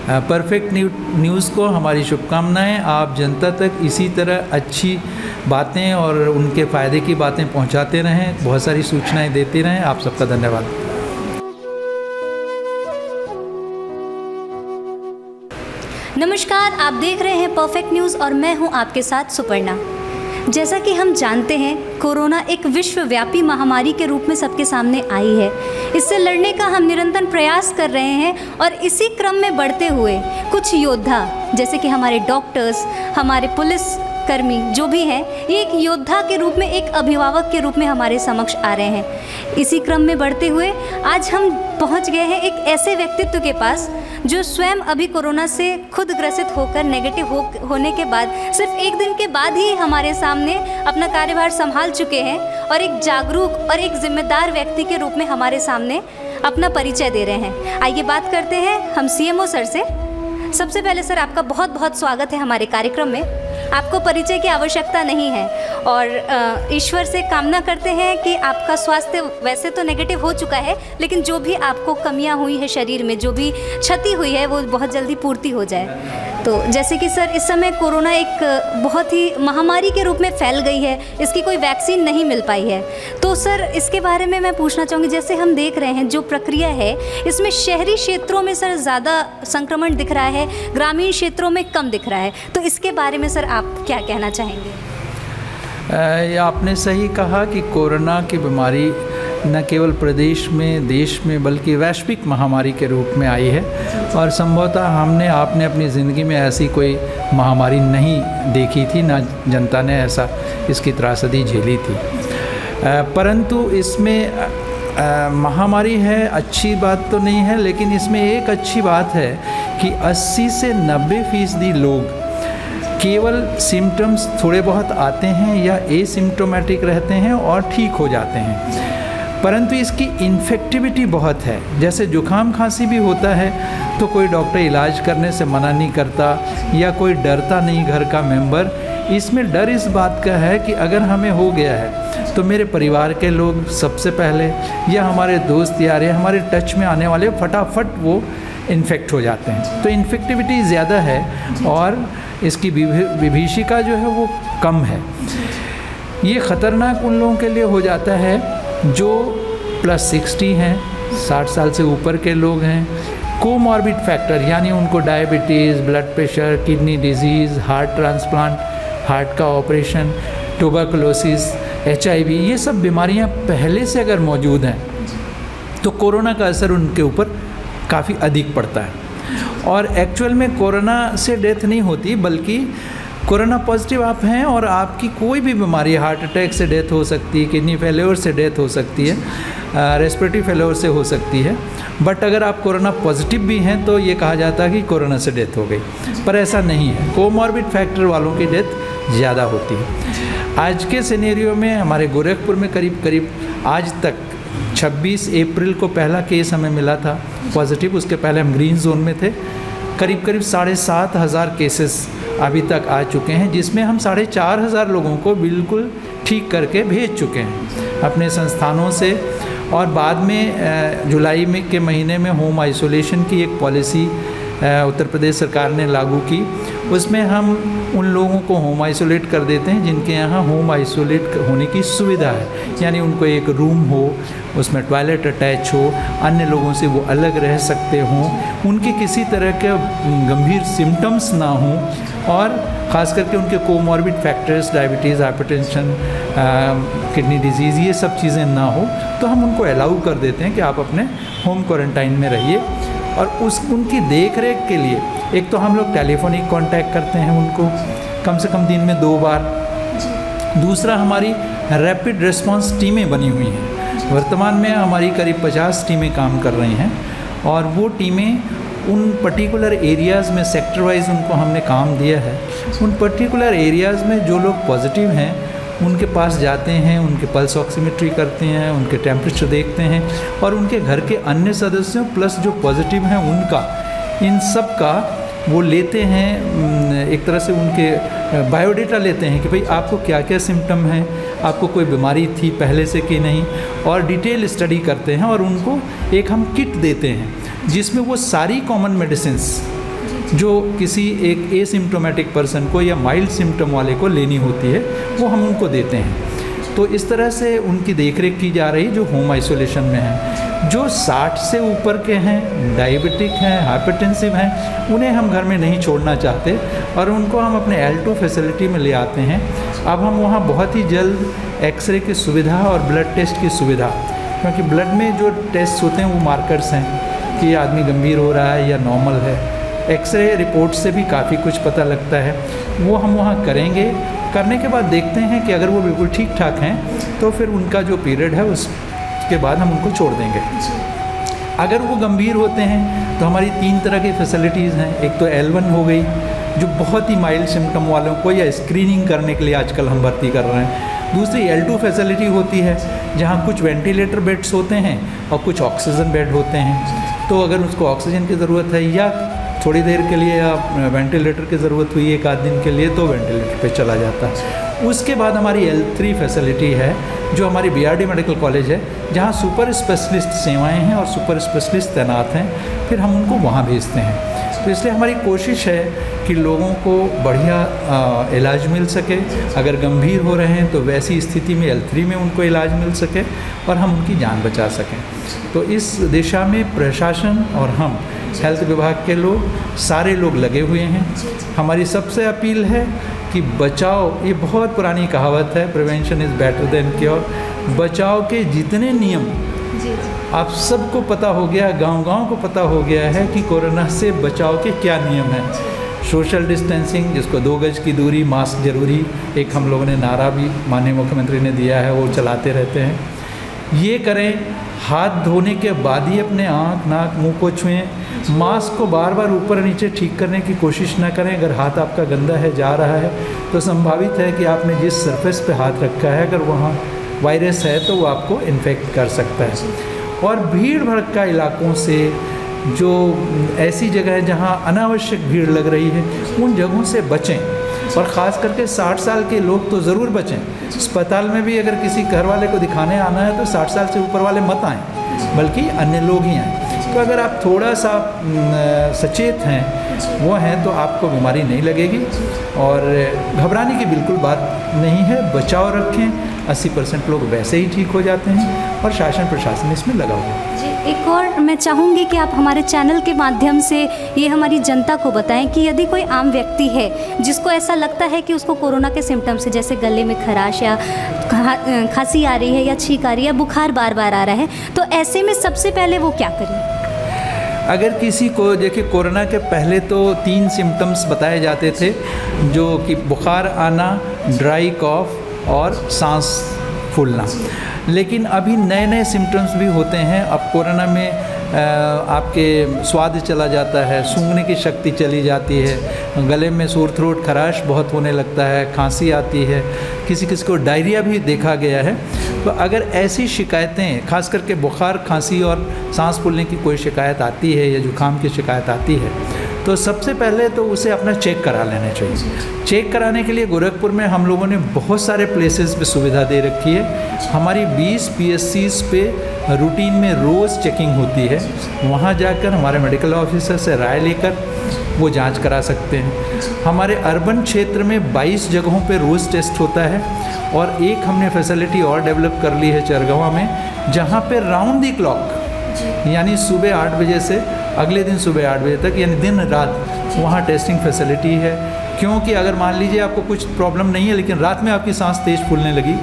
Perfect news को हमारी शुभकामनाएं। आप जनता तक इसी तरह अच्छी बातें और उनके फ़ायदे की बातें पहुंचाते रहें, बहुत सारी सूचनाएं देते रहें। आप सबका धन्यवाद। नमस्कार, आप देख रहे हैं परफेक्ट न्यूज़ और मैं हूं आपके साथ सुपर्णा। जैसा कि हम जानते हैं, कोरोना एक विश्वव्यापी महामारी के रूप में सबके सामने आई है। इससे लड़ने का हम निरंतर प्रयास कर रहे हैं और इसी क्रम में बढ़ते हुए कुछ योद्धा, जैसे कि हमारे डॉक्टर्स, हमारे पुलिस कर्मी जो भी हैं, ये एक योद्धा के रूप में, एक अभिभावक के रूप में हमारे समक्ष आ रहे हैं। इसी क्रम में बढ़ते हुए आज हम पहुंच गए हैं एक ऐसे व्यक्तित्व के पास जो स्वयं अभी कोरोना से खुद ग्रसित होकर नेगेटिव होने के बाद सिर्फ एक दिन के बाद ही हमारे सामने अपना कार्यभार संभाल चुके हैं और एक जागरूक और एक जिम्मेदार व्यक्ति के रूप में हमारे सामने अपना परिचय दे रहे हैं। आइए बात करते हैं हम सीएमओ सर से। सबसे पहले सर, आपका बहुत बहुत स्वागत है हमारे कार्यक्रम में। आपको परिचय की आवश्यकता नहीं है और ईश्वर से कामना करते हैं कि आपका स्वास्थ्य वैसे तो नेगेटिव हो चुका है, लेकिन जो भी आपको कमियां हुई है शरीर में, जो भी क्षति हुई है, वो बहुत जल्दी पूर्ति हो जाए। तो जैसे कि सर, इस समय कोरोना एक बहुत ही महामारी के रूप में फैल गई है, इसकी कोई वैक्सीन नहीं मिल पाई है। तो सर, इसके बारे में मैं पूछना चाहूँगी, जैसे हम देख रहे हैं जो प्रक्रिया है, इसमें शहरी क्षेत्रों में सर ज़्यादा संक्रमण दिख रहा है, ग्रामीण क्षेत्रों में कम दिख रहा है। तो इसके बारे में सर आप क्या कहना चाहेंगे? आपने सही कहा कि कोरोना की बीमारी न केवल प्रदेश में, देश में, बल्कि वैश्विक महामारी के रूप में आई है और संभवतः आपने अपनी ज़िंदगी में ऐसी कोई महामारी नहीं देखी थी, ना जनता ने ऐसा इसकी त्रासदी झेली थी। परंतु इसमें महामारी है, अच्छी बात तो नहीं है, लेकिन इसमें एक अच्छी बात है कि 80 से 90% लोग केवल सिम्टम्स थोड़े बहुत आते हैं या एसिम्प्टोमेटिक रहते हैं और ठीक हो जाते हैं। परंतु इसकी इन्फेक्टिविटी बहुत है। जैसे जुकाम खांसी भी होता है तो कोई डॉक्टर इलाज करने से मना नहीं करता या कोई डरता नहीं घर का मेंबर। इसमें डर इस बात का है कि अगर हमें हो गया है तो मेरे परिवार के लोग सबसे पहले या हमारे दोस्त यार या हमारे टच में आने वाले फटाफट वो इन्फेक्ट हो जाते हैं। तो इन्फेक्टिविटी ज़्यादा है और इसकी विभीषिका जो है वो कम है। ये ख़तरनाक उन लोगों के लिए हो जाता है जो +60 हैं, 60 साल से ऊपर के लोग हैं, कोमॉर्बिड फैक्टर यानी उनको diabetes, blood pressure, kidney disease, heart transplant, heart का ऑपरेशन, ट्यूबरकुलोसिस, HIV, ये सब बीमारियां पहले से अगर मौजूद हैं तो कोरोना का असर उनके ऊपर काफ़ी अधिक पड़ता है। और एक्चुअल में कोरोना से डेथ नहीं होती, बल्कि कोरोना पॉजिटिव आप हैं और आपकी कोई भी बीमारी, हार्ट अटैक से डेथ हो सकती है, किडनी फेल्योर से डेथ हो सकती है, रेस्पिरेटरी फेल्योर से हो सकती है। बट अगर आप कोरोना पॉजिटिव भी हैं तो ये कहा जाता है कि कोरोना से डेथ हो गई, पर ऐसा नहीं है। कोमॉर्बिड फैक्टर वालों की डेथ ज़्यादा होती है। आज के सिनेरियो में हमारे गोरखपुर में करीब आज तक 26 अप्रैल को पहला केस हमें मिला था पॉजिटिव। उसके पहले हम ग्रीन जोन में थे। करीब 7,500 केसेस अभी तक आ चुके हैं, जिसमें हम 4,500 लोगों को बिल्कुल ठीक करके भेज चुके हैं अपने संस्थानों से। और बाद में जुलाई के महीने में होम आइसोलेशन की एक पॉलिसी उत्तर प्रदेश सरकार ने लागू की। उसमें हम उन लोगों को होम आइसोलेट कर देते हैं जिनके यहाँ होम आइसोलेट होने की सुविधा है, यानी उनको एक रूम हो, उसमें टॉयलेट अटैच हो, अन्य लोगों से वो अलग रह सकते हों, उनके किसी तरह के गंभीर सिम्टम्स ना हों और ख़ास करके उनके comorbid factors, diabetes, hypertension, kidney disease, ये सब चीज़ें ना हो, तो हम उनको अलाउ कर देते हैं कि आप अपने होम क्वारंटाइन में रहिए। और उनकी देख रेख के लिए एक तो हम लोग टेलीफोनिक कांटेक्ट करते हैं उनको कम से कम दिन में 2 बार। दूसरा, हमारी रैपिड रिस्पांस टीमें बनी हुई हैं। वर्तमान में हमारी करीब 50 टीमें काम कर रही हैं और वो टीमें उन पर्टिकुलर एरियाज़ में सेक्टर वाइज उनको हमने काम दिया है। उन पर्टिकुलर एरियाज़ में जो लोग पॉजिटिव हैं उनके पास जाते हैं, उनके पल्स ऑक्सीमेट्री करते हैं, उनके टेम्परेचर देखते हैं और उनके घर के अन्य सदस्यों प्लस जो पॉजिटिव हैं उनका, इन सब का वो लेते हैं। एक तरह से उनके बायोडेटा लेते हैं कि भाई आपको क्या क्या सिम्टम हैं, आपको कोई बीमारी थी पहले से कि नहीं, और डिटेल स्टडी करते हैं और उनको एक हम किट देते हैं जिसमें वो सारी कॉमन मेडिसिन्स जो किसी एक एसिम्प्टोमेटिक पर्सन को या माइल्ड सिम्टम वाले को लेनी होती है, वो हम उनको देते हैं। तो इस तरह से उनकी देखरेख की जा रही जो होम आइसोलेशन में हैं। जो 60 से ऊपर के हैं, डायबिटिक हैं, हाइपरटेंसिव हैं, उन्हें हम घर में नहीं छोड़ना चाहते और उनको हम अपने L2 फैसिलिटी में ले आते हैं। अब हम वहाँ बहुत ही जल्द एक्सरे की सुविधा और ब्लड टेस्ट की सुविधा, क्योंकि ब्लड में जो टेस्ट होते हैं वो मार्कर्स हैं कि आदमी गंभीर हो रहा है या नॉर्मल है। एक्सरे रिपोर्ट से भी काफ़ी कुछ पता लगता है, वो हम वहाँ करेंगे। करने के बाद देखते हैं कि अगर वो बिल्कुल ठीक ठाक हैं तो फिर उनका जो पीरियड है उसके बाद हम उनको छोड़ देंगे। अगर वो गंभीर होते हैं तो हमारी 3 तरह की फैसिलिटीज़ हैं। एक तो L1 हो गई, जो बहुत ही माइल्ड सिम्टम वालों को या स्क्रीनिंग करने के लिए आजकल हम भर्ती कर रहे हैं। दूसरी L2 फैसिलिटी होती है, जहाँ कुछ वेंटिलेटर बेड्स होते हैं और कुछ ऑक्सीजन बेड होते हैं। तो अगर उसको ऑक्सीजन की ज़रूरत है या थोड़ी देर के लिए आप वेंटिलेटर की ज़रूरत हुई 1 आध दिन के लिए, तो वेंटिलेटर पे चला जाता है। उसके बाद हमारी L3 फैसिलिटी है, जो हमारी BRD मेडिकल कॉलेज है, जहाँ सुपर स्पेशलिस्ट सेवाएं हैं और सुपर स्पेशलिस्ट तैनात हैं। फिर हम उनको वहाँ भेजते हैं। तो इसलिए हमारी कोशिश है कि लोगों को बढ़िया इलाज मिल सके। अगर गंभीर हो रहे हैं तो वैसी स्थिति में L3 में उनको इलाज मिल सके और हम उनकी जान बचा सकें। तो इस दिशा में प्रशासन और हम हेल्थ विभाग के लोग, सारे लोग लगे हुए हैं। हमारी सबसे अपील है कि बचाव, ये बहुत पुरानी कहावत है, prevention is better than cure. बचाव के जितने नियम आप सबको पता हो गया, गांव-गांव को पता हो गया है कि कोरोना से बचाव के क्या नियम हैं। सोशल डिस्टेंसिंग, जिसको 2 गज की दूरी, मास्क जरूरी, एक हम लोगों ने नारा भी माननीय मुख्यमंत्री ने दिया है, वो चलाते रहते हैं। ये करें। हाथ धोने के बाद ही अपने आँख, नाक, मुंह को छुएं। मास्क को बार बार ऊपर नीचे ठीक करने की कोशिश ना करें। अगर हाथ आपका गंदा है, जा रहा है, तो संभावित है कि आपने जिस सरफेस पे हाथ रखा है, अगर वहाँ वायरस है तो वो आपको इन्फेक्ट कर सकता है। और भीड़ भड़का इलाकों से, जो ऐसी जगह है जहाँ अनावश्यक भीड़ लग रही है, उन जगहों से बचें। और ख़ास करके 60 साल के लोग तो ज़रूर बचें। अस्पताल में भी अगर किसी घर वाले को दिखाने आना है तो 60 साल से ऊपर वाले मत आएँ, बल्कि अन्य लोग ही आएँ। तो अगर आप थोड़ा सा सचेत हैं, वो हैं, तो आपको बीमारी नहीं लगेगी और घबराने की बिल्कुल बात नहीं है। बचाव रखें। 80% लोग वैसे ही ठीक हो जाते हैं और शासन प्रशासन इसमें लगा हुआ है। जी, एक और मैं चाहूँगी कि आप हमारे चैनल के माध्यम से ये हमारी जनता को बताएं कि यदि कोई आम व्यक्ति है जिसको ऐसा लगता है कि उसको कोरोना के सिम्टम्स है, जैसे गले में खराश या खांसी आ रही है या छींक आ रही है, बुखार बार बार आ रहा है, तो ऐसे में सबसे पहले वो क्या करें? अगर किसी को, देखिए, कोरोना के पहले तो 3 सिम्टम्स बताए जाते थे, जो कि बुखार आना, ड्राई कॉफ और सांस फूलना। लेकिन अभी नए नए सिम्टम्स भी होते हैं। अब कोरोना में आपके स्वाद चला जाता है, सूंघने की शक्ति चली जाती है, गले में सोर थ्रोट, खराश बहुत होने लगता है, खांसी आती है, किसी किसी को डायरिया भी देखा गया है। तो अगर ऐसी शिकायतें, खास करके बुखार, खांसी और सांस फूलने की कोई शिकायत आती है या जुकाम की शिकायत आती है, तो सबसे पहले तो उसे अपना चेक करा लेना चाहिए। चेक कराने के लिए गोरखपुर में हम लोगों ने बहुत सारे प्लेसेस पे सुविधा दे रखी है। हमारी 20 PSCs पे रूटीन में रोज़ चेकिंग होती है। वहाँ जाकर हमारे मेडिकल ऑफिसर से राय लेकर वो जांच करा सकते हैं। हमारे अर्बन क्षेत्र में 22 जगहों पे रोज़ टेस्ट होता है और एक हमने फैसिलिटी और डेवलप कर ली है चरगवा में, जहाँ पे राउंड दी क्लॉक, यानी सुबह 8 बजे से अगले दिन सुबह 8 बजे तक, यानी दिन रात वहाँ टेस्टिंग फैसिलिटी है। क्योंकि अगर मान लीजिए आपको कुछ प्रॉब्लम नहीं है लेकिन रात में आपकी सांस तेज़ फूलने लगी,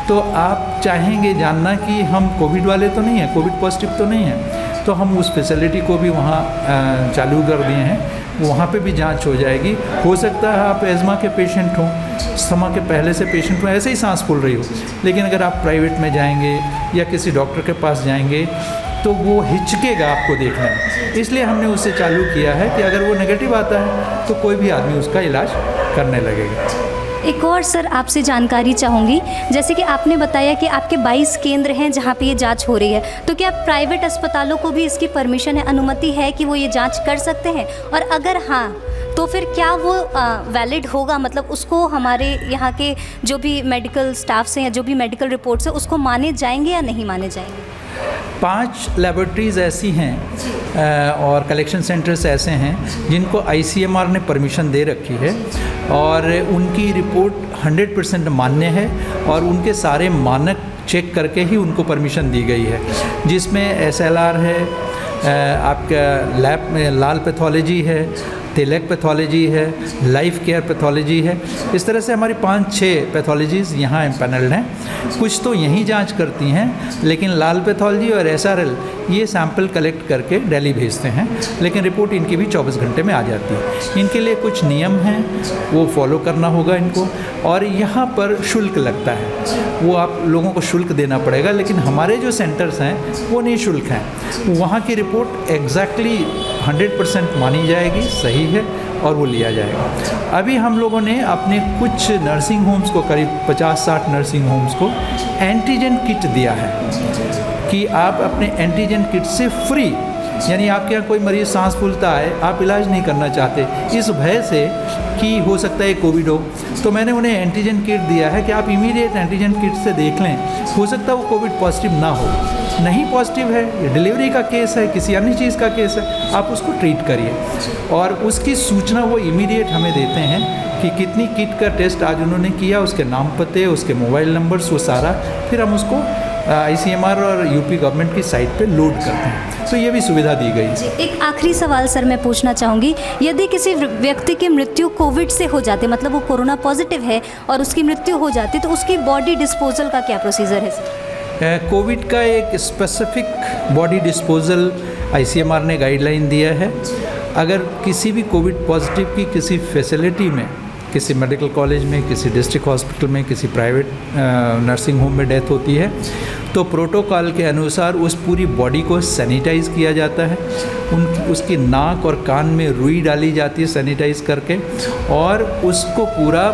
तो आप चाहेंगे जानना कि हम कोविड वाले तो नहीं हैं, कोविड पॉजिटिव तो नहीं हैं, तो हम उस फैसिलिटी को भी वहाँ चालू कर दिए हैं। वहाँ पे भी जांच हो जाएगी। हो सकता है आप एज़मा के पेशेंट हों, अस्थमा के पहले से पेशेंट हों, ऐसे ही सांस फूल रही हो, लेकिन अगर आप प्राइवेट में जाएंगे या किसी डॉक्टर के पास जाएंगे तो वो हिचकेगा आपको देखने में। इसलिए हमने उससे चालू किया है कि अगर वो नेगेटिव आता है तो कोई भी आदमी उसका इलाज करने लगेगा। एक और सर आपसे जानकारी चाहूँगी, जैसे कि आपने बताया कि आपके 22 केंद्र हैं जहाँ पे ये जांच हो रही है, तो क्या प्राइवेट अस्पतालों को भी इसकी परमिशन है, अनुमति है कि वो ये जांच कर सकते हैं? और अगर हाँ, तो फिर क्या वो वैलिड होगा, मतलब उसको हमारे यहाँ के जो भी मेडिकल स्टाफ्स हैं या जो भी मेडिकल रिपोर्ट्स हैं उसको माने जाएंगे या नहीं माने जाएंगे? 5 लेबोरेटरीज़ ऐसी हैं और कलेक्शन सेंटर्स ऐसे हैं जिनको ICMR ने परमिशन दे रखी है और उनकी रिपोर्ट 100% मान्य है और उनके सारे मानक चेक करके ही उनको परमिशन दी गई है, जिसमें SLR है, आपका लैब में लाल पैथोलॉजी है, तिलक पैथोलॉजी है, लाइफ केयर पैथोलॉजी है। इस तरह से हमारी 5-6 पैथोलॉजीज़ यहाँ एम्पैनल्ड हैं। कुछ तो यहीं जांच करती हैं, लेकिन लाल पैथोलॉजी और SRL ये सैंपल कलेक्ट करके दिल्ली भेजते हैं, लेकिन रिपोर्ट इनकी भी 24 घंटे में आ जाती है। इनके लिए कुछ नियम हैं, वो फॉलो करना होगा इनको, और यहाँ पर शुल्क लगता है, वो आप लोगों को शुल्क देना पड़ेगा, लेकिन हमारे जो सेंटर्स हैं वो निःशुल्क हैं। वहाँ की रिपोर्ट एग्जैक्टली 100% मानी जाएगी, सही है, और वो लिया जाएगा। अभी हम लोगों ने अपने कुछ नर्सिंग होम्स को, करीब 50-60 नर्सिंग होम्स को एंटीजन किट दिया है कि आप अपने एंटीजन किट से फ्री, यानी आपके यहाँ कोई मरीज़ सांस फूलता है, आप इलाज नहीं करना चाहते इस भय से कि हो सकता है कोविड हो, तो मैंने उन्हें एंटीजन किट दिया है कि आप इमीडिएट एंटीजन किट से देख लें, हो सकता है वो कोविड पॉजिटिव ना हो, नहीं पॉजिटिव है, ये डिलीवरी का केस है, किसी अन्य चीज़ का केस है, आप उसको ट्रीट करिए। और उसकी सूचना वो इमीडिएट हमें देते हैं कि कितनी किट का टेस्ट आज उन्होंने किया, उसके नाम पते, उसके मोबाइल नंबर्स, वो सारा, फिर हम उसको ICMR और यूपी गवर्नमेंट की साइट पे लोड करते हैं। तो ये भी सुविधा दी गई। एक आखिरी सवाल सर मैं पूछना चाहूँगी, यदि किसी व्यक्ति की मृत्यु कोविड से हो जाती, मतलब वो कोरोना पॉजिटिव है और उसकी मृत्यु हो जाती, तो उसकी बॉडी डिस्पोजल का क्या प्रोसीजर है सर? कोविड का एक स्पेसिफिक बॉडी डिस्पोजल ICMR ने गाइडलाइन दिया है। अगर किसी भी कोविड पॉजिटिव की किसी फैसिलिटी में, किसी मेडिकल कॉलेज में, किसी डिस्ट्रिक्ट हॉस्पिटल में, किसी प्राइवेट नर्सिंग होम में डेथ होती है, तो प्रोटोकॉल के अनुसार उस पूरी बॉडी को सैनिटाइज़ किया जाता है, उसकी नाक और कान में रुई डाली जाती है सैनिटाइज़ करके, और उसको पूरा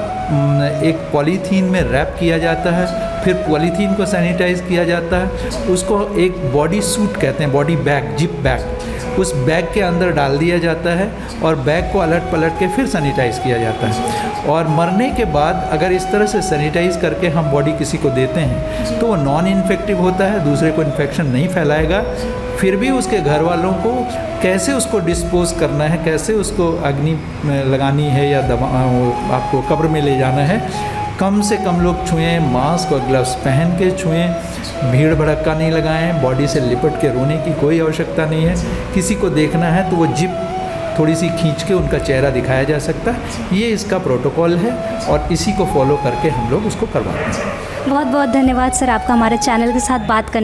एक पॉलीथीन में रैप किया जाता है, फिर पॉलीथीन को सैनिटाइज़ किया जाता है, उसको एक बॉडी सूट कहते हैं, बॉडी बैग, जिप बैग, उस बैग के अंदर डाल दिया जाता है और बैग को अलट पलट के फिर सैनिटाइज़ किया जाता है। और मरने के बाद अगर इस तरह से सैनिटाइज़ करके हम बॉडी किसी को देते हैं तो वो नॉन इन्फेक्टिव होता है, दूसरे को इन्फेक्शन नहीं फैलाएगा। फिर भी उसके घर वालों को कैसे उसको डिस्पोज करना है, कैसे उसको अग्नि लगानी है या दबा आपको कब्र में ले जाना है, कम से कम लोग छुएं, मास्क और ग्लव्स पहन के छुएं, भीड़ भड़क्का नहीं लगाएं, बॉडी से लिपट के रोने की कोई आवश्यकता नहीं है। किसी को देखना है तो वो जिप थोड़ी सी खींच के उनका चेहरा दिखाया जा सकता है। ये इसका प्रोटोकॉल है और इसी को फॉलो करके हम लोग उसको करवाते हैं। बहुत बहुत धन्यवाद सर आपका हमारे चैनल के साथ बात करने